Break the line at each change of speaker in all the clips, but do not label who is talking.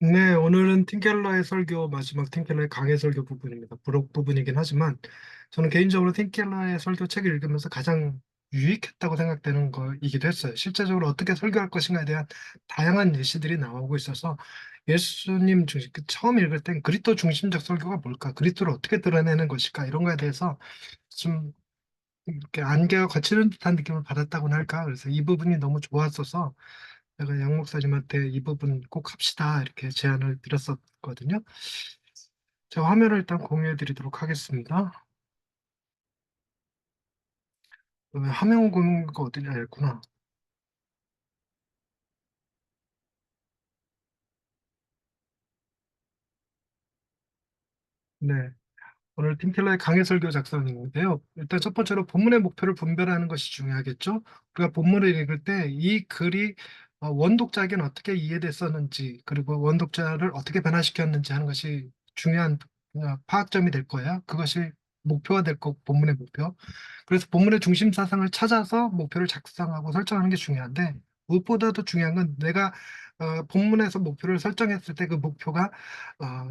네, 오늘은 팀켈러의 설교, 마지막 팀켈러의 강해 설교 부분입니다. 부록 부분이긴 하지만, 저는 개인적으로 팀켈러의 설교 책을 읽으면서 가장 유익했다고 생각되는 거이기도 했어요. 실제적으로 어떻게 설교할 것인가에 대한 다양한 예시들이 나오고 있어서, 예수님 중심, 처음 읽을 땐 그리스도 중심적 설교가 뭘까? 그리스도를 어떻게 드러내는 것일까? 이런 거에 대해서 좀 이렇게 안개가 거치는 듯한 느낌을 받았다고나 할까? 그래서 이 부분이 너무 좋았어서, 제가 양 목사님한테 이 부분 꼭 합시다 이렇게 제안을 드렸었거든요. 제가 화면을 일단 공유해 드리도록 하겠습니다. 화면 공유가 어디냐 했구나. 네. 오늘 팀킬러의 강해 설교 작성인데요. 일단 첫 번째로 본문의 목표를 분별하는 것이 중요하겠죠. 우리가 본문을 읽을 때 이 글이 원독자에게는 어떻게 이해됐었는지, 그리고 원독자를 어떻게 변화시켰는지 하는 것이 중요한 파악점이 될 거예요. 그것이 목표가 될 거, 본문의 목표. 그래서 본문의 중심 사상을 찾아서 목표를 작성하고 설정하는 게 중요한데, 무엇보다도 중요한 건 내가 본문에서 목표를 설정했을 때 그 목표가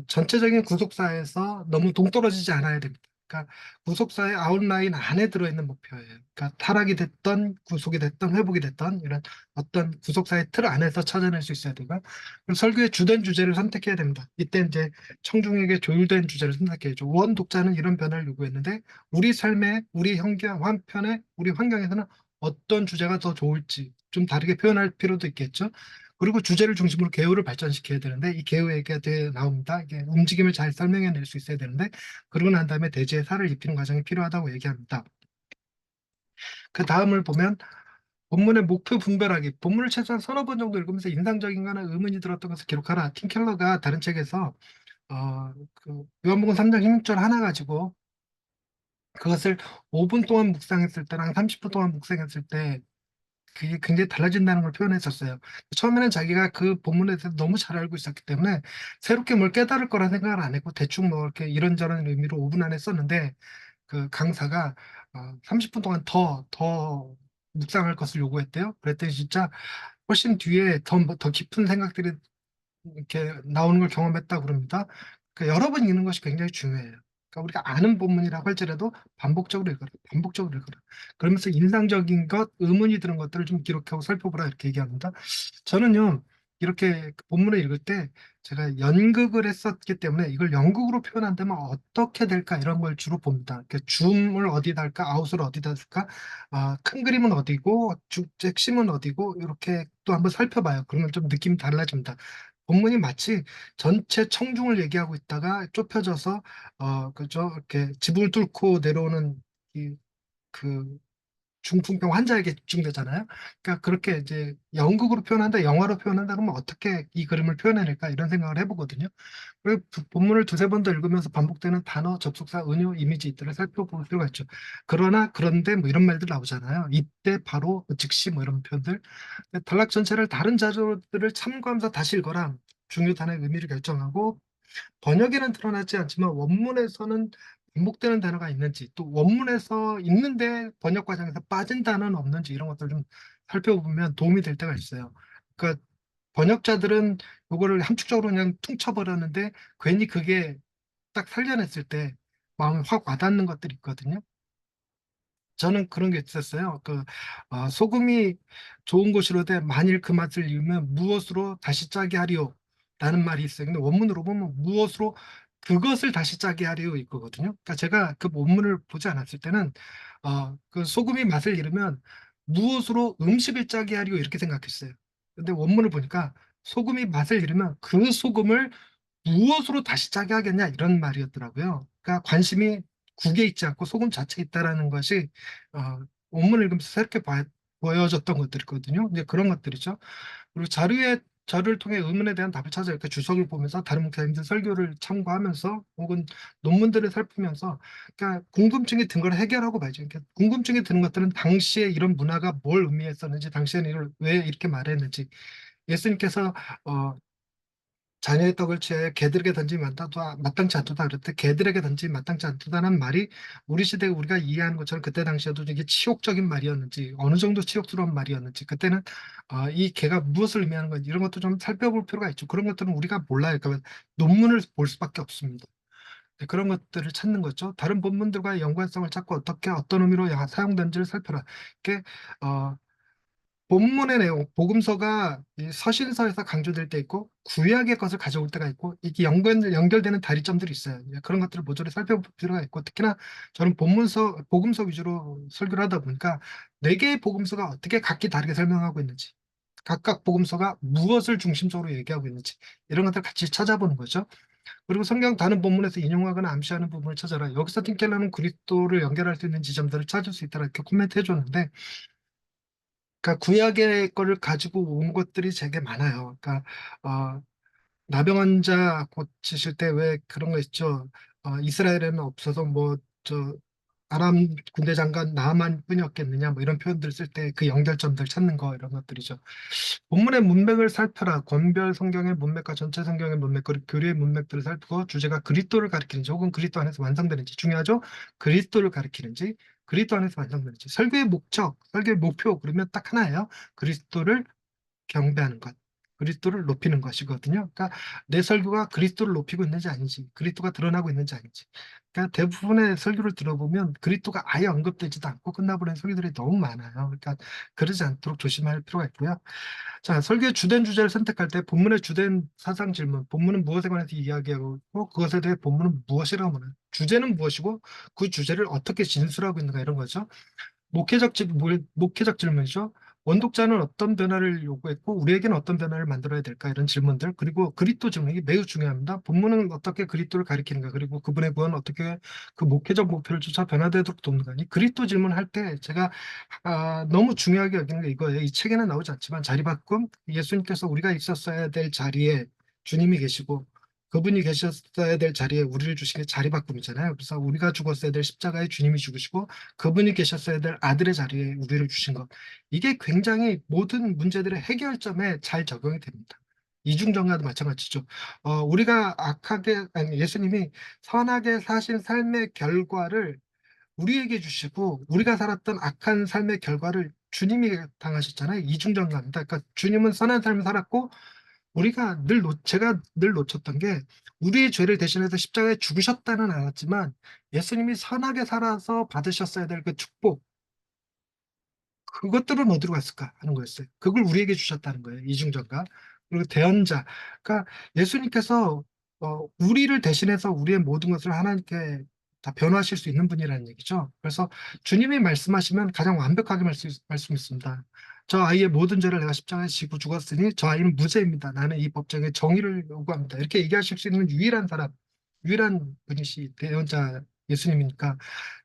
전체적인 구속사에서 너무 동떨어지지 않아야 됩니다. 그러니까 구속사의 아웃라인 안에 들어있는 목표예요. 그러니까 타락이 됐던, 구속이 됐던, 회복이 됐던 이런 어떤 구속사의 틀 안에서 찾아낼 수 있어야 되고, 그럼 설교의 주된 주제를 선택해야 됩니다. 이때 이제 청중에게 조율된 주제를 선택해야죠. 원 독자는 이런 변화를 요구했는데 우리 삶에, 우리 환경, 한편에, 우리 환경에서는 어떤 주제가 더 좋을지 좀 다르게 표현할 필요도 있겠죠. 그리고 주제를 중심으로 개요를 발전시켜야 되는데 이 개요 얘기가 나옵니다. 이게 움직임을 잘 설명해낼 수 있어야 되는데 그러고 난 다음에 대지에 살을 입히는 과정이 필요하다고 얘기합니다. 그 다음을 보면 본문의 목표 분별하기. 본문을 최소한 서너 번 정도 읽으면서 인상적인거나 의문이 들었던 것을 기록하라. 팀 켈러가 다른 책에서 요한복음 3장 16절 하나 가지고 그것을 5분 동안 묵상했을 때랑 30분 동안 묵상했을 때 그게 굉장히 달라진다는 걸 표현했었어요. 처음에는 자기가 그 본문에 대해서 너무 잘 알고 있었기 때문에 새롭게 뭘 깨달을 거라 생각을 안 했고 대충 뭐 이렇게 이런저런 의미로 5분 안에 썼는데 그 강사가 30분 동안 더 묵상할 것을 요구했대요. 그랬더니 진짜 훨씬 뒤에 더 깊은 생각들이 이렇게 나오는 걸 경험했다고 그럽니다. 그러니까 여러 번 읽는 것이 굉장히 중요해요. 그러니까 우리가 아는 본문이라고 할지라도 반복적으로 읽어라, 반복적으로 읽어라. 그러면서 인상적인 것, 의문이 드는 것들을 좀 기록하고 살펴보라 이렇게 얘기합니다. 저는요, 이렇게 본문을 읽을 때 제가 연극을 했었기 때문에 이걸 연극으로 표현한다면 어떻게 될까 이런 걸 주로 봅니다. 줌을 어디다 할까, 아웃을 어디다 줄까, 큰 그림은 어디고, 핵심은 어디고 이렇게 또 한번 살펴봐요. 그러면 좀 느낌이 달라집니다. 본문이 마치 전체 청중을 얘기하고 있다가 좁혀져서 그죠 이렇게 지붕을 뚫고 내려오는 이그 중풍병 환자에게 집중되잖아요. 그러니까 그렇게 이제 연극으로 표현한다, 영화로 표현한다 그러면 어떻게 이 그림을 표현해낼까 이런 생각을 해보거든요. 그리고 본문을 두세 번 더 읽으면서 반복되는 단어, 접속사, 은유, 이미지들을 살펴볼 필요가 있죠. 그러나 그런데 뭐 이런 말들 나오잖아요. 이때 바로 즉시 뭐 이런 표현들. 단락 전체를 다른 자료들을 참고하면서 다시 읽어라. 중요 단어의 의미를 결정하고 번역에는 드러나지 않지만 원문에서는 반복되는 단어가 있는지 또 원문에서 있는데 번역 과정에서 빠진 단어는 없는지 이런 것들 좀 살펴보면 도움이 될 때가 있어요. 그러니까 번역자들은 이거를 함축적으로 그냥 퉁쳐버렸는데 괜히 그게 딱 살려냈을 때 마음이 확 와닿는 것들이 있거든요. 저는 그런 게 있었어요. 소금이 좋은 것이로되 만일 그 맛을 잃으면 무엇으로 다시 짜게 하리요? 라는 말이 있어요. 근데 원문으로 보면 무엇으로 그것을 다시 짜게 하리요 있거든요. 그러니까 제가 그 원문을 보지 않았을 때는 그 소금이 맛을 잃으면 무엇으로 음식을 짜게 하리요 이렇게 생각했어요. 근데 원문을 보니까 소금이 맛을 잃으면 그 소금을 무엇으로 다시 짜게 하겠냐 이런 말이었더라고요. 그러니까 관심이 국에 있지 않고 소금 자체에 있다라는 것이 원문을 읽으면서 새롭게 보여졌던 것들이거든요. 이제 그런 것들이죠. 그리고 자료를 통해 의문에 대한 답을 찾아 이렇게 주석을 보면서 다른 목사님들 설교를 참고하면서 혹은 논문들을 살피면서 그러니까 궁금증이 든 걸 해결하고 말죠. 그러니까 궁금증이 드는 것들은 당시에 이런 문화가 뭘 의미했었는지, 당시에는 이걸 왜 이렇게 말했는지, 예수님께서 어, 자녀의 떡을 취하여 개들에게 던지면 마땅치 않도다 그랬대. 개들에게 던지면 마땅치 않도다는 말이 우리 시대에 우리가 이해하는 것처럼 그때 당시에도 이게 치욕적인 말이었는지 어느 정도 치욕스러운 말이었는지 그때는 이 개가 무엇을 의미하는 건지 이런 것도 좀 살펴볼 필요가 있죠. 그런 것들은 우리가 몰라요. 그러니까 논문을 볼 수밖에 없습니다. 네, 그런 것들을 찾는 거죠. 다른 본문들과의 연관성을 찾고 어떻게 어떤 의미로 사용되는지를 살펴라. 이게 어, 본문의 내용, 복음서가 이 서신서에서 강조될 때 있고 구약의 것을 가져올 때가 있고 이게 연결되는 다리점들이 있어요. 예, 그런 것들을 모조리 살펴볼 필요가 있고 특히나 저는 복음서 위주로 설교를 하다 보니까 네 개의 복음서가 어떻게 각기 다르게 설명하고 있는지 각각 복음서가 무엇을 중심적으로 얘기하고 있는지 이런 것들 같이 찾아보는 거죠. 그리고 성경 다른 본문에서 인용하거나 암시하는 부분을 찾아라. 여기서 팀켈러는 그리스도를 연결할 수 있는 지점들을 찾을 수 있다 이렇게 코멘트 해줬는데 그러니까 구약의 거를 가지고 온 것들이 되게 많아요. 그러니까 나병 환자 고치실 때 왜 그런 거 있죠? 이스라엘에는 없어서 뭐 저 아람 군대 장관 나만 뿐이었겠느냐 뭐 이런 표현들 쓸 때 그 연결점들 찾는 거 이런 것들이죠. 본문의 문맥을 살펴라. 권별 성경의 문맥과 전체 성경의 문맥 그리고 교리의 문맥들을 살피고 주제가 그리스도를 가리키는지 혹은 그리스도 안에서 완성되는지 중요하죠. 그리스도를 가리키는지 그리스도 안에서 완성되는지 설교의 목적, 설교의 목표 그러면 딱 하나예요. 그리스도를 경배하는 것, 그리스도를 높이는 것이거든요. 그러니까 내 설교가 그리스도를 높이고 있는지 아닌지, 그리스도가 드러나고 있는지 아닌지. 그러니까 대부분의 설교를 들어보면 그리스도가 아예 언급되지도 않고 끝나버리는 설교들이 너무 많아요. 그러니까 그러지 않도록 조심할 필요가 있고요. 자, 설교의 주된 주제를 선택할 때 본문의 주된 사상 질문, 본문은 무엇에 관해서 이야기하고 있고 그것에 대해 본문은 무엇이라고 하는 주제는 무엇이고 그 주제를 어떻게 진술하고 있는가 이런 거죠. 목회적 질문이죠. 원독자는 어떤 변화를 요구했고 우리에게는 어떤 변화를 만들어야 될까 이런 질문들 그리고 그리스도 증명이 매우 중요합니다. 본문은 어떻게 그리스도를 가리키는가 그리고 그분의 구원은 어떻게 그 목회적 목표를 쫓아 변화되도록 돕는가 이 그리스도 질문할 때 제가 너무 중요하게 여기는 게 이거예요. 이 책에는 나오지 않지만 자리바꿈 예수님께서 우리가 있었어야 될 자리에 주님이 계시고 그분이 계셨어야 될 자리에 우리를 주신 게 자리바꿈이잖아요. 그래서 우리가 죽었어야 될 십자가에 주님이 죽으시고 그분이 계셨어야 될 아들의 자리에 우리를 주신 것. 이게 굉장히 모든 문제들의 해결점에 잘 적용이 됩니다. 이중정가도 마찬가지죠. 우리가 아니, 예수님이 선하게 사신 삶의 결과를 우리에게 주시고 우리가 살았던 악한 삶의 결과를 주님이 당하셨잖아요. 이중정가입니다. 그러니까 주님은 선한 삶을 살았고 제가 늘 놓쳤던 게 우리의 죄를 대신해서 십자가에 죽으셨다는 알았지만 예수님이 선하게 살아서 받으셨어야 될 그 축복, 그것들은 어디로 갔을까 하는 거였어요. 그걸 우리에게 주셨다는 거예요. 이중전가. 그리고 대언자. 그러니까 예수님께서 우리를 대신해서 우리의 모든 것을 하나님께 다 변화하실 수 있는 분이라는 얘기죠. 그래서 주님이 말씀하시면 가장 완벽하게 말씀했습니다. 저 아이의 모든 죄를 내가 십자가에 지고 죽었으니 저 아이는 무죄입니다. 나는 이 법정에 정의를 요구합니다. 이렇게 얘기하실 수 있는 유일한 사람, 유일한 분이시 대언자 예수님이니까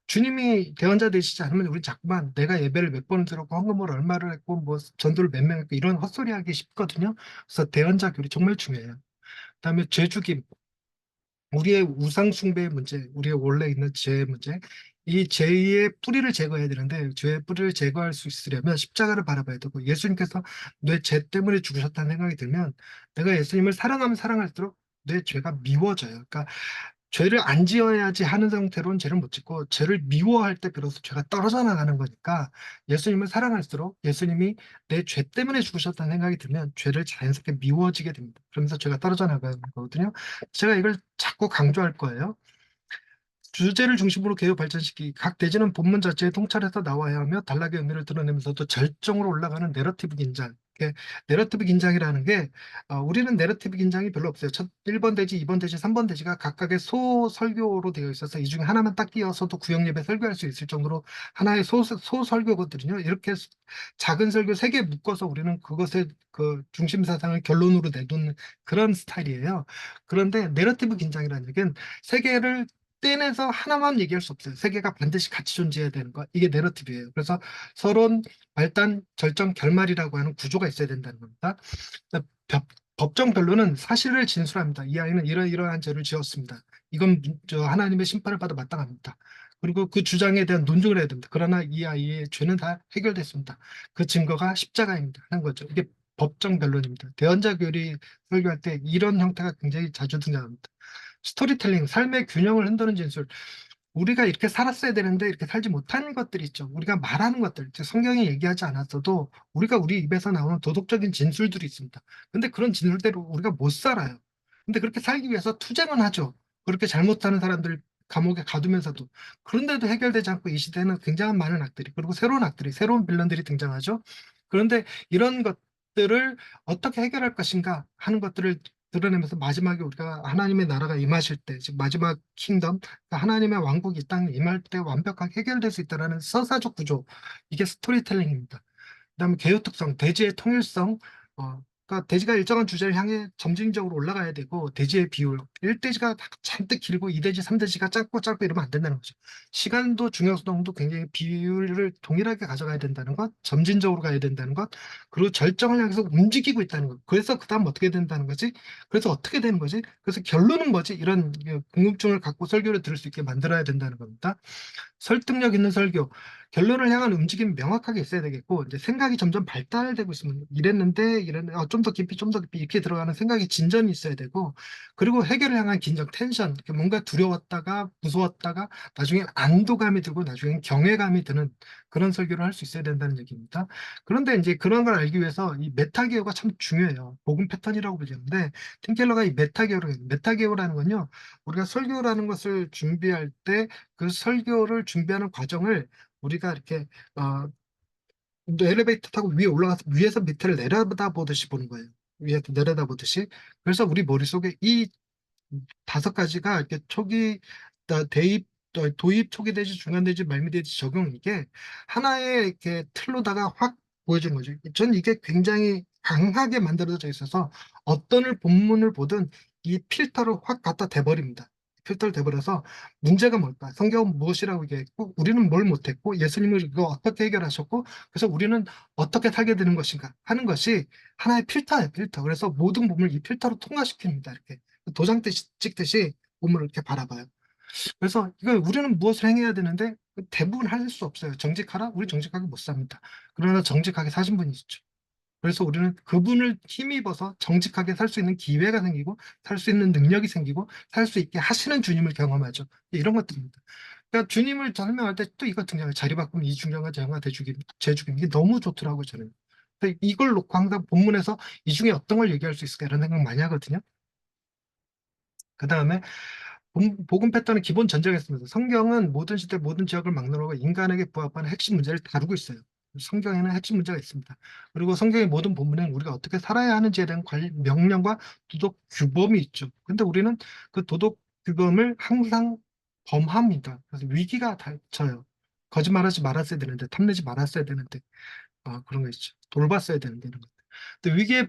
주님이 대언자 되시지 않으면 우리 자꾸만 내가 예배를 몇 번을 들었고 헌금을 얼마를 했고 뭐 전도를 몇 명 했고 이런 헛소리 하기 쉽거든요. 그래서 대언자 교리 정말 중요해요. 그다음에 죄죽임, 우리의 우상 숭배의 문제, 우리의 원래 있는 죄의 문제, 이 죄의 뿌리를 제거해야 되는데 죄의 뿌리를 제거할 수 있으려면 십자가를 바라봐야 되고 예수님께서 내 죄 때문에 죽으셨다는 생각이 들면 내가 예수님을 사랑하면 사랑할수록 내 죄가 미워져요. 그러니까 죄를 안 지어야지 하는 상태로는 죄를 못 짓고 죄를 미워할 때 비로소 죄가 떨어져 나가는 거니까 예수님을 사랑할수록 예수님이 내 죄 때문에 죽으셨다는 생각이 들면 죄를 자연스럽게 미워지게 됩니다. 그러면서 죄가 떨어져 나가는 거거든요. 제가 이걸 자꾸 강조할 거예요. 주제를 중심으로 개요 발전시키 각 대지는 본문 자체에 통찰해서 나와야 하며 단락의 의미를 드러내면서도 절정으로 올라가는 내러티브 긴장. 내러티브 긴장이라는 게 우리는 내러티브 긴장이 별로 없어요. 1번 대지, 2번 대지, 3번 대지가 각각의 소설교로 되어 있어서 이 중에 하나만 딱 띄어서도 구역예배 설교할 수 있을 정도로 하나의 소설교거든요. 이렇게 작은 설교 3개 묶어서 우리는 그것의 그 중심 사상을 결론으로 내놓는 그런 스타일이에요. 그런데 내러티브 긴장이라는 얘기는 세 개를 떼내서 하나만 얘기할 수 없어요. 세 개가 반드시 같이 존재해야 되는 거. 이게 내러티브예요. 그래서 서론, 발단, 절정, 결말이라고 하는 구조가 있어야 된다는 겁니다. 법- 법정 변론은 사실을 진술합니다. 이 아이는 이러이러한 죄를 지었습니다. 이건 저 하나님의 심판을 받아 마땅합니다. 그리고 그 주장에 대한 논증을 해야 됩니다. 그러나 이 아이의 죄는 다 해결됐습니다. 그 증거가 십자가입니다. 하는 거죠. 이게 법정 변론입니다. 대언자 교리 설교할 때 이런 형태가 굉장히 자주 등장합니다. 스토리텔링, 삶의 균형을 흔드는 진술. 우리가 이렇게 살았어야 되는데 이렇게 살지 못하는 것들이 있죠. 우리가 말하는 것들, 즉 성경이 얘기하지 않았어도 우리가 우리 입에서 나오는 도덕적인 진술들이 있습니다. 근데 그런 진술대로 우리가 못 살아요. 근데 그렇게 살기 위해서 투쟁은 하죠. 그렇게 잘못하는 사람들 감옥에 가두면서도. 그런데도 해결되지 않고 이 시대는 굉장한 많은 악들이, 그리고 새로운 악들이, 새로운 빌런들이 등장하죠. 그런데 이런 것들을 어떻게 해결할 것인가 하는 것들을 드러내면서 마지막에 우리가 하나님의 나라가 임하실 때, 즉 마지막 킹덤, 그러니까 하나님의 왕국이 이 땅에 임할 때 완벽하게 해결될 수 있다라는 서사적 구조, 이게 스토리텔링입니다. 그다음에 개요 특성, 대지의 통일성, 그러니까 대지가 일정한 주제를 향해 점진적으로 올라가야 되고, 대지의 비율, 1대지가 잔뜩 길고 2대지, 3대지가 짧고 짧고 이러면 안 된다는 거죠. 시간도 중요성도 굉장히 비율을 동일하게 가져가야 된다는 것, 점진적으로 가야 된다는 것, 그리고 절정을 향해서 움직이고 있다는 것. 그래서 그다음 어떻게 된다는 거지? 그래서 어떻게 되는 거지? 그래서 결론은 뭐지? 이런 궁금증을 갖고 설교를 들을 수 있게 만들어야 된다는 겁니다. 설득력 있는 설교, 결론을 향한 움직임이 명확하게 있어야 되겠고, 이제 생각이 점점 발달되고 있으면 이랬는데, 좀 더 깊이, 좀 더 깊이 이렇게 들어가는 생각의 진전이 있어야 되고, 그리고 해결을 향한 긴장, 텐션, 이렇게 뭔가 두려웠다가 무서웠다가 나중엔 안도감이 들고 나중엔 경외감이 드는 그런 설교를 할 수 있어야 된다는 얘기입니다. 그런데 이제 그런 걸 알기 위해서 이 메타기어가 참 중요해요. 복음 패턴이라고 부르는데, 팀켈러가 이 메타기어라는 건요, 우리가 설교라는 것을 준비할 때 그 설교를 준비하는 과정을 우리가 이렇게 어, 엘리베이터 타고 위에 올라가서 위에서 밑을 내려다 보듯이 보는 거예요. 위에 내려다 보듯이. 그래서 우리 머릿속에 이 5가지가 이렇게 대입, 도입, 초기 대지, 중간 대지, 말미 대지 적용, 이게 하나의 이렇게 틀로다가 확 보여주는 거죠. 전 이게 굉장히 강하게 만들어져 있어서 어떤 본문을 보든 이 필터를 확 갖다 대버립니다. 필터를 대버려서 문제가 뭘까? 성경은 무엇이라고 얘기했고, 우리는 뭘 못했고, 예수님을 이거 어떻게 해결하셨고, 그래서 우리는 어떻게 살게 되는 것인가 하는 것이 하나의 필터예요, 필터. 그래서 모든 부분을 이 필터로 통과시킵니다, 이렇게. 도장 찍듯이 몸을 이렇게 바라봐요. 그래서 이거 우리는 무엇을 행해야 되는데 대부분 할 수 없어요. 정직하라? 우리 정직하게 못 삽니다. 그러나 정직하게 사신 분이 있죠. 그래서 우리는 그분을 힘입어서 정직하게 살 수 있는 기회가 생기고 살 수 있는 능력이 생기고 살 수 있게 하시는 주님을 경험하죠. 이런 것들입니다. 그러니까 주님을 설명할 때 또 이거 등장해요. 자리 바꾸면 이중경과 제형과 대죽임, 재죽임. 이게 너무 좋더라고요, 저는. 근데 이걸 놓고 항상 본문에서 이 중에 어떤 걸 얘기할 수 있을까 이런 생각 많이 하거든요. 그 다음에 복음 패턴의 기본 전제가 있습니다. 성경은 모든 시대 모든 지역을 막론하고 인간에게 부합하는 핵심 문제를 다루고 있어요. 성경에는 핵심 문제가 있습니다. 그리고 성경의 모든 본문에는 우리가 어떻게 살아야 하는지에 대한 명령과 도덕 규범이 있죠. 근데 우리는 그 도덕 규범을 항상 범합니다. 그래서 위기가 닥쳐요. 거짓말하지 말았어야 되는데, 탐내지 말았어야 되는데, 그런 거 있죠. 돌봤어야 되는데, 이런 거. 근데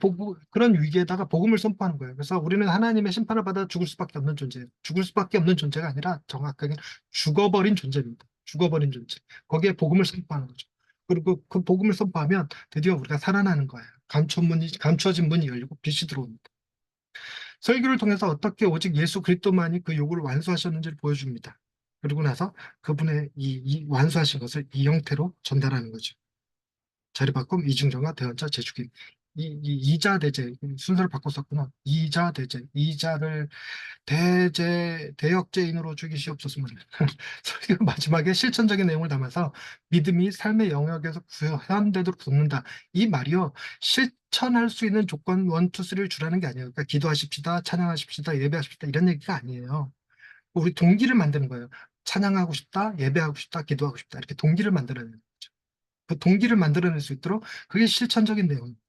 그런 위기에다가 복음을 선포하는 거예요. 그래서 우리는 하나님의 심판을 받아 죽을 수밖에 없는 존재예요. 죽을 수밖에 없는 존재가 아니라 정확하게 죽어버린 존재입니다. 죽어버린 존재. 거기에 복음을 선포하는 거죠. 그리고 그 복음을 선포하면 드디어 우리가 살아나는 거예요. 감춰진 문이 열리고 빛이 들어옵니다. 설교를 통해서 어떻게 오직 예수 그리스도만이 그 요구를 완수하셨는지를 보여줍니다. 그리고 나서 그분의 이 완수하신 것을 이 형태로 전달하는 거죠. 자리바꿈, 이중정화, 대언자, 재주기. 이자 대제 순서를 바꿨었구나. 이자 대제, 이자를 대역죄인으로 죽이시옵소서. 마지막에 실천적인 내용을 담아서 믿음이 삶의 영역에서 구현되도록 돕는다. 이 말이요, 실천할 수 있는 조건 1, 2, 3를 주라는 게 아니에요. 그러니까 기도하십시다, 찬양하십시다, 예배하십시다 이런 얘기가 아니에요. 우리 동기를 만드는 거예요. 찬양하고 싶다, 예배하고 싶다, 기도하고 싶다 이렇게 동기를 만들어내는 거죠. 그 동기를 만들어낼 수 있도록 그게 실천적인 내용입니다.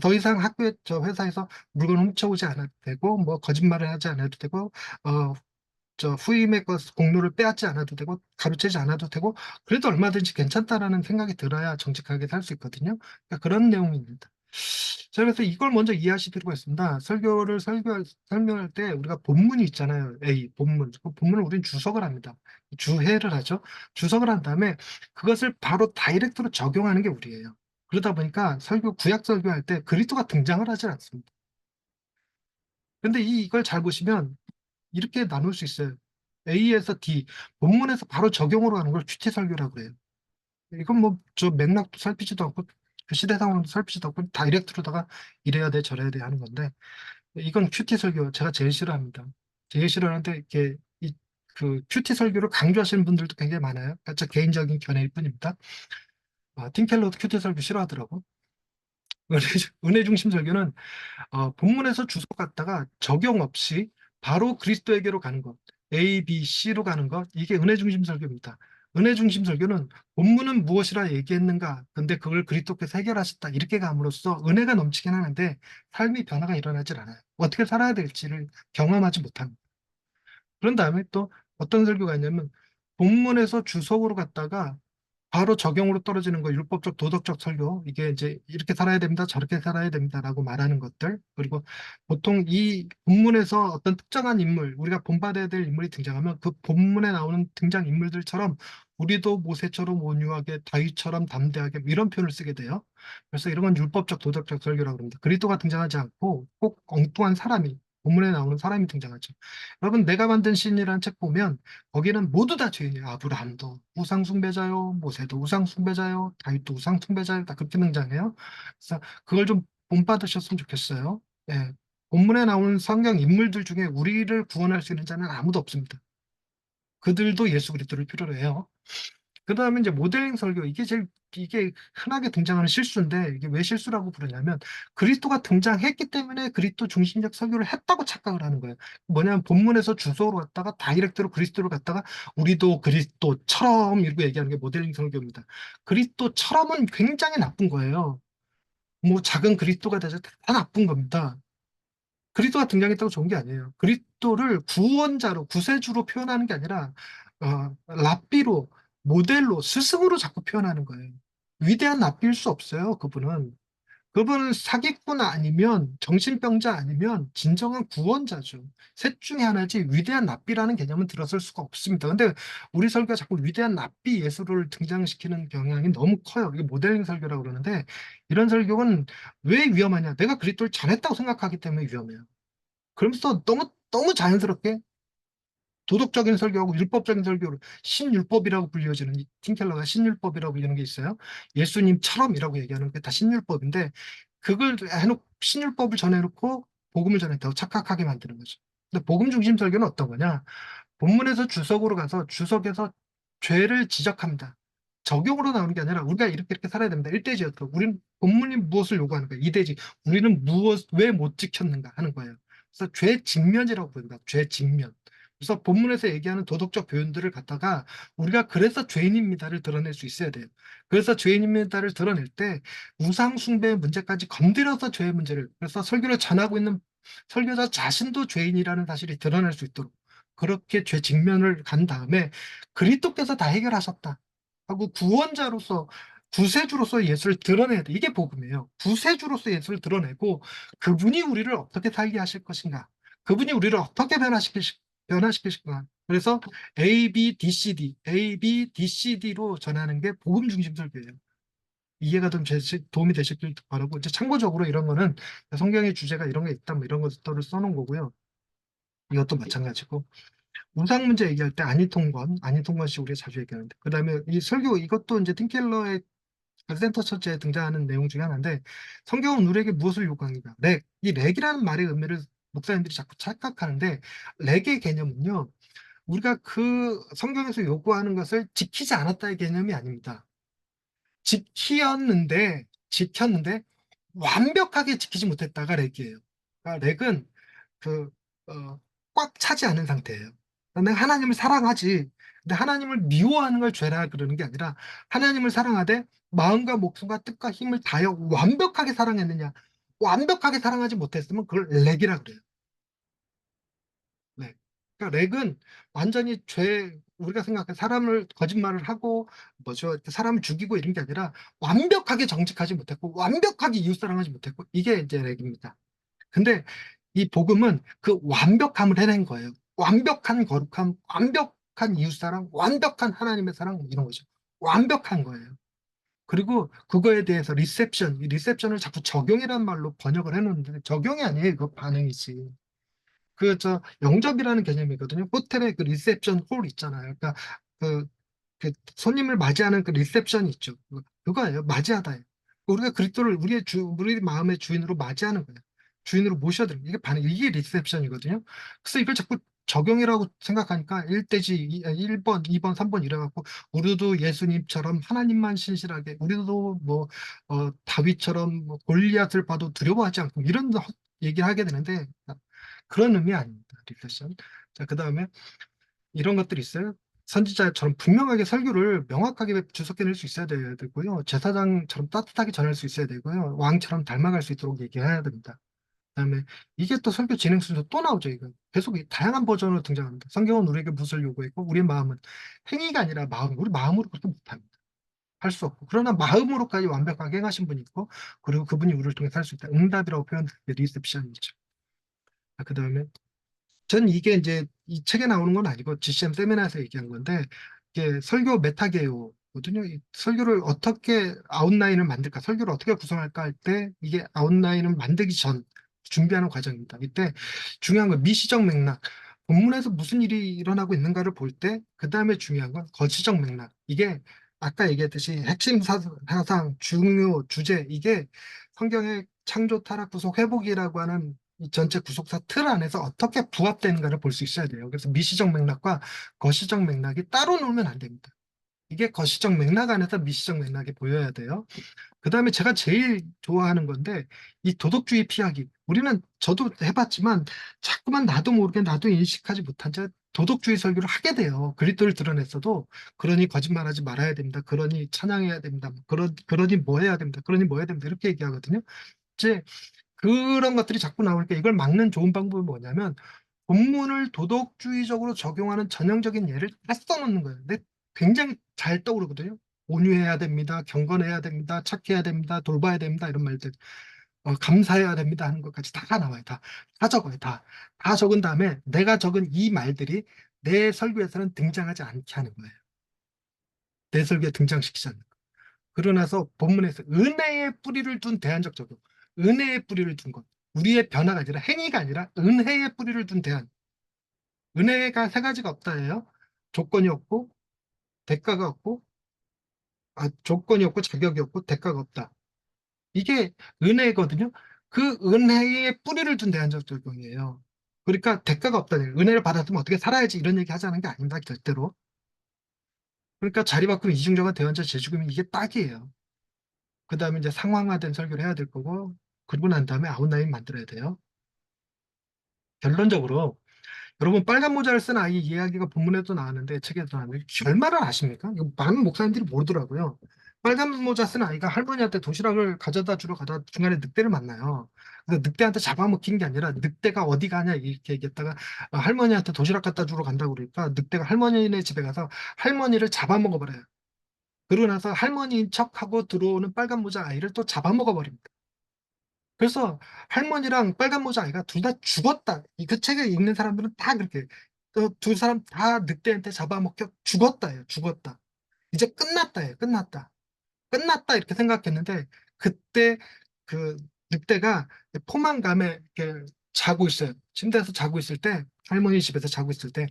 더 이상 저 회사에서 물건 훔쳐오지 않아도 되고, 뭐, 거짓말을 하지 않아도 되고, 어, 후임의 공로를 빼앗지 않아도 되고, 가로채지 않아도 되고, 그래도 얼마든지 괜찮다라는 생각이 들어야 정직하게 살 수 있거든요. 그러니까 그런 내용입니다. 자, 그래서 이걸 먼저 이해하실 필요가 있습니다. 설명할 때 우리가 본문이 있잖아요. A, 본문. 그 본문을 우리는 주석을 합니다. 주해를 하죠. 주석을 한 다음에 그것을 바로 다이렉트로 적용하는 게 우리예요. 그러다 보니까 구약 설교할 때 그리스도가 등장을 하지 않습니다. 근데 이걸 잘 보시면 이렇게 나눌 수 있어요. A에서 D, 본문에서 바로 적용으로 하는 걸 큐티 설교라고 그래요. 이건 뭐 저 맥락도 살피지도 않고 그 시대 상황도 살피지도 않고 다이렉트로다가 이래야 돼 저래야 돼 하는 건데 이건 큐티 설교 제가 제일 싫어합니다. 제일 싫어하는데 이게 그 큐티 설교를 강조하시는 분들도 굉장히 많아요. 그러니까 제 개인적인 견해일 뿐입니다. 팀 켈러도 큐티 설교 싫어하더라고. 은혜 중심 설교는 본문에서 주석 갖다가 적용 없이 바로 그리스도에게로 가는 것, A, B, C로 가는 것, 이게 은혜 중심 설교입니다. 은혜 중심 설교는 본문은 무엇이라 얘기했는가, 근데 그걸 그리스도께서 해결하셨다, 이렇게 감으로써 은혜가 넘치긴 하는데 삶의 변화가 일어나질 않아요. 어떻게 살아야 될지를 경험하지 못합니다. 그런 다음에 또 어떤 설교가 있냐면 본문에서 주석으로 갔다가 바로 적용으로 떨어지는 거 율법적 도덕적 설교 이게 이제 이렇게 살아야 됩니다 저렇게 살아야 됩니다라고 말하는 것들 그리고 보통 이 본문에서 어떤 특정한 인물 우리가 본받아야 될 인물이 등장하면 그 본문에 나오는 등장 인물들처럼 우리도 모세처럼 온유하게 다윗처럼 담대하게 이런 표현을 쓰게 돼요. 그래서 이런 건 율법적 도덕적 설교라고 합니다. 그리스도가 등장하지 않고 꼭 엉뚱한 사람이 본문에 나오는 사람이 등장하죠. 여러분 내가 만든 신이라는 책 보면 거기는 모두 다 죄인이에요. 아브라함도 우상숭배자요, 모세도 우상숭배자요, 다윗도 우상숭배자요. 다 그렇게 등장해요. 그래서 그걸 좀 본받으셨으면 좋겠어요. 예. 본문에 나오는 성경 인물들 중에 우리를 구원할 수 있는 자는 아무도 없습니다. 그들도 예수 그리스도를 필요로 해요. 그 다음에 이제 모델링 설교 이게 흔하게 등장하는 실수인데 이게 왜 실수라고 부르냐면 그리스도가 등장했기 때문에 그리스도 중심적 설교를 했다고 착각을 하는 거예요. 뭐냐면 본문에서 주소로 갔다가 다이렉트로 그리스도로 갔다가 우리도 그리스도처럼 이렇게 얘기하는 게 모델링 설교입니다. 그리스도처럼은 굉장히 나쁜 거예요. 뭐 작은 그리스도가 되자 다 나쁜 겁니다. 그리스도가 등장했다고 좋은 게 아니에요. 그리스도를 구원자로, 구세주로 표현하는 게 아니라, 랍비로, 모델로, 스승으로 자꾸 표현하는 거예요. 위대한 랍비일 수 없어요, 그분은. 그분은 사기꾼 아니면, 정신병자 아니면, 진정한 구원자죠. 셋 중에 하나지, 위대한 랍비라는 개념은 들어설 수가 없습니다. 근데 우리 설교가 자꾸 위대한 랍비 예수를 등장시키는 경향이 너무 커요. 이게 모델링 설교라고 그러는데, 이런 설교는 왜 위험하냐? 내가 그리스도를 잘했다고 생각하기 때문에 위험해요. 그러면서 너무 자연스럽게 도덕적인 설교하고 율법적인 설교를 신율법이라고 불려지는 틴켈러가 신율법이라고 불리는 게 있어요. 예수님처럼이라고 얘기하는 게 다 신율법인데 그걸 해놓고 신율법을 전해놓고 복음을 전했다고 착각하게 만드는 거죠. 근데 복음 중심 설교는 어떤 거냐? 본문에서 주석으로 가서 주석에서 죄를 지적합니다. 적용으로 나오는 게 아니라 우리가 이렇게 살아야 됩니다. 1대지였고 우리는 본문이 무엇을 요구하는 거예요? 2대지 우리는 왜 못 지켰는가 하는 거예요. 그래서 죄 직면이라고 부릅니다. 죄 직면. 그래서 본문에서 얘기하는 도덕적 표현들을 갖다가 우리가 그래서 죄인입니다를 드러낼 수 있어야 돼요. 그래서 죄인입니다를 드러낼 때 우상 숭배의 문제까지 건드려서 죄의 문제를 그래서 설교를 전하고 있는 설교자 자신도 죄인이라는 사실이 드러날 수 있도록 그렇게 죄 직면을 간 다음에 그리스도께서 다 해결하셨다 하고 구원자로서 구세주로서 예수를 드러내야 돼. 이게 복음이에요. 구세주로서 예수를 드러내고 그분이 우리를 어떻게 살게 하실 것인가. 그분이 우리를 어떻게 변화시키실까. 그래서 A, B, D, C, D, A, B, D, C, D로 전하는 게 복음 중심 설교예요. 이해가 좀 도움이 되셨길 바라고 이제 참고적으로 이런 거는 성경의 주제가 이런 게 있다 뭐 이런 것들을 써놓은 거고요. 이것도 마찬가지고 우상 문제 얘기할 때 아니통건 씨 우리가 자주 얘기하는데 그다음에 이 설교 이것도 이제 팀켈러의 센터 처치에 등장하는 내용 중에 하나인데 성경은 우리에게 무엇을 요구합니까? 이 렉이라는 말의 의미를 목사님들이 자꾸 착각하는데 렉의 개념은요 우리가 그 성경에서 요구하는 것을 지키지 않았다의 개념이 아닙니다. 지켰는데 완벽하게 지키지 못했다가 렉이에요. 그러니까 렉은 그, 어, 꽉 차지 않은 상태예요. 내가 하나님을 사랑하지. 근데 하나님을 미워하는 걸 죄라 그러는 게 아니라 하나님을 사랑하되 마음과 목숨과 뜻과 힘을 다하여 완벽하게 사랑했느냐. 완벽하게 사랑하지 못했으면 그걸 렉이라 그래요. 네. 그러니까 렉은 완전히 우리가 생각해 사람을 거짓말을 하고 뭐죠? 사람을 죽이고 이런 게 아니라 완벽하게 정직하지 못했고 완벽하게 이웃사랑하지 못했고 이게 이제 렉입니다. 근데 이 복음은 그 완벽함을 해낸 거예요. 완벽한 거룩함, 완벽한 이웃사랑, 완벽한 하나님의 사랑 뭐 이런 거죠. 완벽한 거예요. 그리고 그거에 대해서 이 리셉션을 자꾸 적용이라는 말로 번역을 해놓는데 적용이 아니에요. 그거 반응이지. 영접이라는 개념이거든요. 호텔에 그 리셉션 홀 있잖아요. 그러니까 그, 그 손님을 맞이하는 그 리셉션이 있죠. 그거예요. 맞이하다. 우리가 그리스도를 우리 마음의 주인으로 맞이하는 거예요. 주인으로 모셔드는 이게 이게 리셉션이거든요. 그래서 이걸 자꾸 적용이라고 생각하니까 1대지 1번, 2번, 3번 이래갖고 우리도 예수님처럼 하나님만 신실하게 우리도 뭐 다윗처럼 뭐 골리앗을 봐도 두려워하지 않고 이런 얘기를 하게 되는데 그런 의미 아닙니다. 리셉션. 자, 그다음에 이런 것들이 있어요. 선지자처럼 분명하게 설교를 명확하게 주석해낼 수 있어야 되고요. 제사장처럼 따뜻하게 전할 수 있어야 되고요. 왕처럼 닮아갈 수 있도록 얘기해야 됩니다. 그다음에 이게 또 설교 진행 순서 또 나오죠. 이거 계속 다양한 버전으로 등장합니다. 성경은 우리에게 무엇을 요구했고 우리의 마음은 행위가 아니라 마음, 우리 마음으로 그렇게 못합니다. 할 수 없고 그러나 마음으로까지 완벽하게 행하신 분이 있고 그리고 그분이 우리를 통해 살 수 있다. 응답이라고 표현한 게 리셉션이죠. 그다음에 전 이게 이제 이 책에 나오는 건 아니고 GCM 세미나에서 얘기한 건데 이게 설교 메타계요거든요. 이 설교를 어떻게 아웃라인을 만들까, 설교를 어떻게 구성할까 할 때 이게 아웃라인을 만들기 전 준비하는 과정입니다. 이때 중요한 건 미시적 맥락, 본문에서 무슨 일이 일어나고 있는가를 볼 때 그 다음에 중요한 건 거시적 맥락. 이게 아까 얘기했듯이 핵심 사상, 중요 주제 이게 성경의 창조, 타락, 구속, 회복이라고 하는 이 전체 구속사 틀 안에서 어떻게 부합되는가를 볼 수 있어야 돼요. 그래서 미시적 맥락과 거시적 맥락이 따로 놓으면 안 됩니다. 이게 거시적 맥락 안에서 미시적 맥락이 보여야 돼요. 그 다음에 제가 제일 좋아하는 건데, 이 도덕주의 피하기. 저도 해봤지만, 자꾸만 나도 모르게 나도 인식하지 못한 채 도덕주의 설교를 하게 돼요. 그리스도를 드러냈어도, 그러니 거짓말하지 말아야 됩니다. 그러니 찬양해야 됩니다. 그러니 뭐 해야 됩니다. 그러니 뭐 해야 됩니다. 이렇게 얘기하거든요. 이제 그런 것들이 자꾸 나오니까 이걸 막는 좋은 방법이 뭐냐면 본문을 도덕주의적으로 적용하는 전형적인 예를 다 써놓는 거예요. 근데 굉장히 잘 떠오르거든요. 온유해야 됩니다. 경건해야 됩니다. 착해야 됩니다. 돌봐야 됩니다. 이런 말들. 감사해야 됩니다. 하는 것까지 다 나와요. 다 적어요. 다 적은 다음에 내가 적은 이 말들이 내 설교에서는 등장하지 않게 하는 거예요. 내 설교에 등장시키지 않는 거예요. 그러고 나서 본문에서 은혜의 뿌리를 둔 대안적 적용. 은혜의 뿌리를 둔 것. 우리의 변화가 아니라 행위가 아니라 은혜의 뿌리를 둔 대안. 은혜가 세 가지가 없다예요. 조건이 없고 대가가 없고 조건이 없고 자격이 없고 대가가 없다. 이게 은혜거든요. 그 은혜의 뿌리를 둔 대안적 적용이에요. 그러니까 대가가 없다는 은혜를 받았으면 어떻게 살아야지 이런 얘기 하자는 게 아닙니다. 절대로. 그러니까 자리바꿈 이중적인 대원자 재죽음이 이게 딱이에요. 그 다음에 이제 상황화된 설교를 해야 될 거고 그러고 난 다음에 아웃라인 만들어야 돼요. 결론적으로 여러분 빨간 모자를 쓴 아이 이야기가 본문에도 나왔는데 책에도 나왔는데 결말을 아십니까? 이거 많은 목사님들이 모르더라고요. 빨간 모자 쓴 아이가 할머니한테 도시락을 가져다 주러 가다 중간에 늑대를 만나요. 그래서 늑대한테 잡아먹힌 게 아니라 늑대가 어디 가냐 이렇게 얘기했다가 할머니한테 도시락 갖다 주러 간다고 그러니까 늑대가 할머니네 집에 가서 할머니를 잡아먹어버려요. 그러고 나서 할머니인 척하고 들어오는 빨간 모자 아이를 또 잡아먹어버립니다. 그래서 할머니랑 빨간 모자 아이가 둘 다 죽었다. 그 책을 읽는 사람들은 다 그렇게 두 사람 다 늑대한테 잡아먹혀 죽었다예요. 죽었다. 이제 끝났다예요. 끝났다. 끝났다 이렇게 생각했는데 그때 그 늑대가 포만감에 이렇게 자고 있어요. 침대에서 자고 있을 때 할머니 집에서 자고 있을 때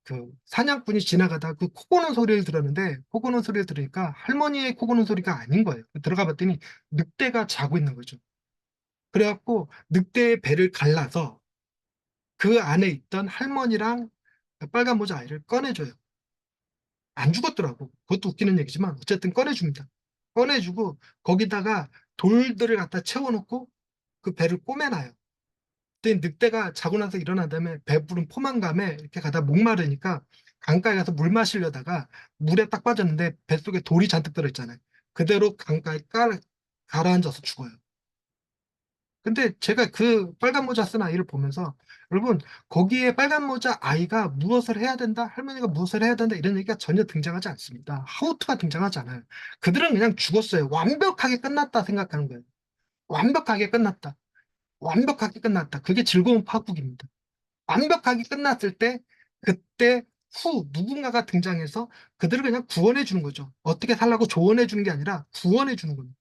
그 사냥꾼이 지나가다 그 코 고는 소리를 들었는데 코 고는 소리를 들으니까 할머니의 코 고는 소리가 아닌 거예요. 들어가 봤더니 늑대가 자고 있는 거죠. 그래갖고 늑대의 배를 갈라서 그 안에 있던 할머니랑 빨간 모자 아이를 꺼내줘요. 안 죽었더라고. 그것도 웃기는 얘기지만 어쨌든 꺼내줍니다. 꺼내주고 거기다가 돌들을 갖다 채워놓고 그 배를 꼬매놔요. 그때 늑대가 자고 나서 일어난 다음에 배부른 포만감에 이렇게 가다 목마르니까 강가에 가서 물 마시려다가 물에 딱 빠졌는데 뱃속에 돌이 잔뜩 들어있잖아요. 그대로 강가에 가라앉아서 죽어요. 근데 제가 그 빨간 모자 쓴 아이를 보면서 여러분 거기에 빨간 모자 아이가 무엇을 해야 된다, 할머니가 무엇을 해야 된다 이런 얘기가 전혀 등장하지 않습니다. 하우트가 등장하지 않아요. 그들은 그냥 죽었어요. 완벽하게 끝났다 생각하는 거예요. 완벽하게 끝났다. 완벽하게 끝났다. 그게 즐거운 파국입니다. 완벽하게 끝났을 때 그때 후 누군가가 등장해서 그들을 그냥 구원해 주는 거죠. 어떻게 살라고 조언해 주는 게 아니라 구원해 주는 겁니다.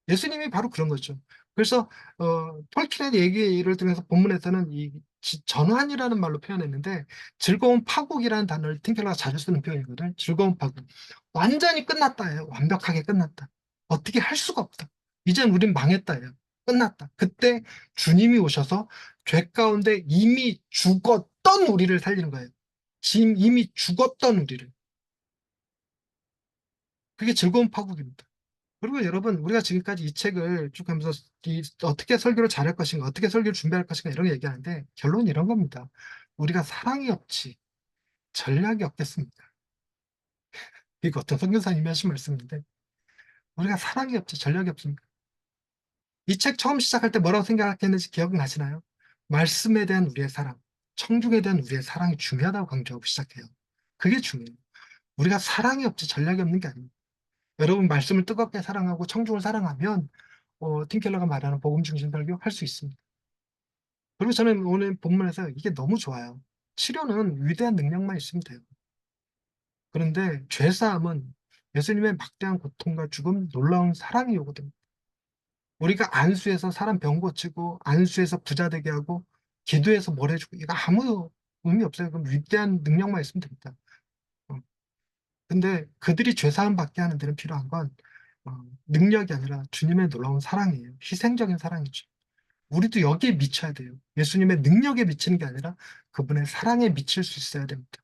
예수님이 바로 그런 거죠. 그래서 톨킨의 얘기를 통해서 본문에서는 이 전환이라는 말로 표현했는데 즐거운 파국이라는 단어를 틴켈러가 자주 쓰는 표현이거든. 즐거운 파국. 완전히 끝났다예요. 완벽하게 끝났다. 어떻게 할 수가 없다. 이젠 우린 망했다예요. 끝났다. 그때 주님이 오셔서 죄 가운데 이미 죽었던 우리를 살리는 거예요. 지금 이미 죽었던 우리를. 그게 즐거운 파국입니다. 그리고 여러분, 우리가 지금까지 이 책을 쭉 하면서 어떻게 설교를 잘할 것인가, 어떻게 설교를 준비할 것인가 이런 거 얘기하는데 결론은 이런 겁니다. 우리가 사랑이 없지 전략이 없겠습니다. 이거 어떤 선교사님이 하신 말씀인데 우리가 사랑이 없지 전략이 없습니다. 이 책 처음 시작할 때 뭐라고 생각했는지 기억나시나요? 말씀에 대한 우리의 사랑, 청중에 대한 우리의 사랑이 중요하다고 강조하고 시작해요. 그게 중요해요. 우리가 사랑이 없지 전략이 없는 게 아닙니다. 여러분 말씀을 뜨겁게 사랑하고 청중을 사랑하면 팀켈러가 말하는 복음 중심 설교 할 수 있습니다. 그리고 저는 오늘 본문에서 이게 너무 좋아요. 치료는 위대한 능력만 있으면 돼요. 그런데 죄사함은 예수님의 막대한 고통과 죽음, 놀라운 사랑이 요구됩니다. 우리가 안수해서 사람 병 고치고 안수해서 부자 되게 하고 기도해서 뭘 해주고 이거 아무 의미 없어요. 그럼 위대한 능력만 있으면 됩니다. 어, 근데 그들이 죄사함 받게 하는 데는 필요한 건 능력이 아니라 주님의 놀라운 사랑이에요. 희생적인 사랑이죠. 우리도 여기에 미쳐야 돼요. 예수님의 능력에 미치는 게 아니라 그분의 사랑에 미칠 수 있어야 됩니다.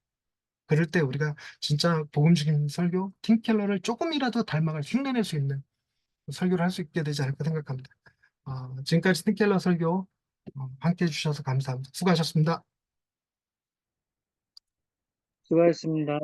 그럴 때 우리가 진짜 복음 중인 설교, 팀켈러를 조금이라도 닮아갈 흉내낼 수 있는 설교를 할 수 있게 되지 않을까 생각합니다. 지금까지 팀켈러 설교 함께 해주셔서 감사합니다. 수고하셨습니다.
수고하셨습니다.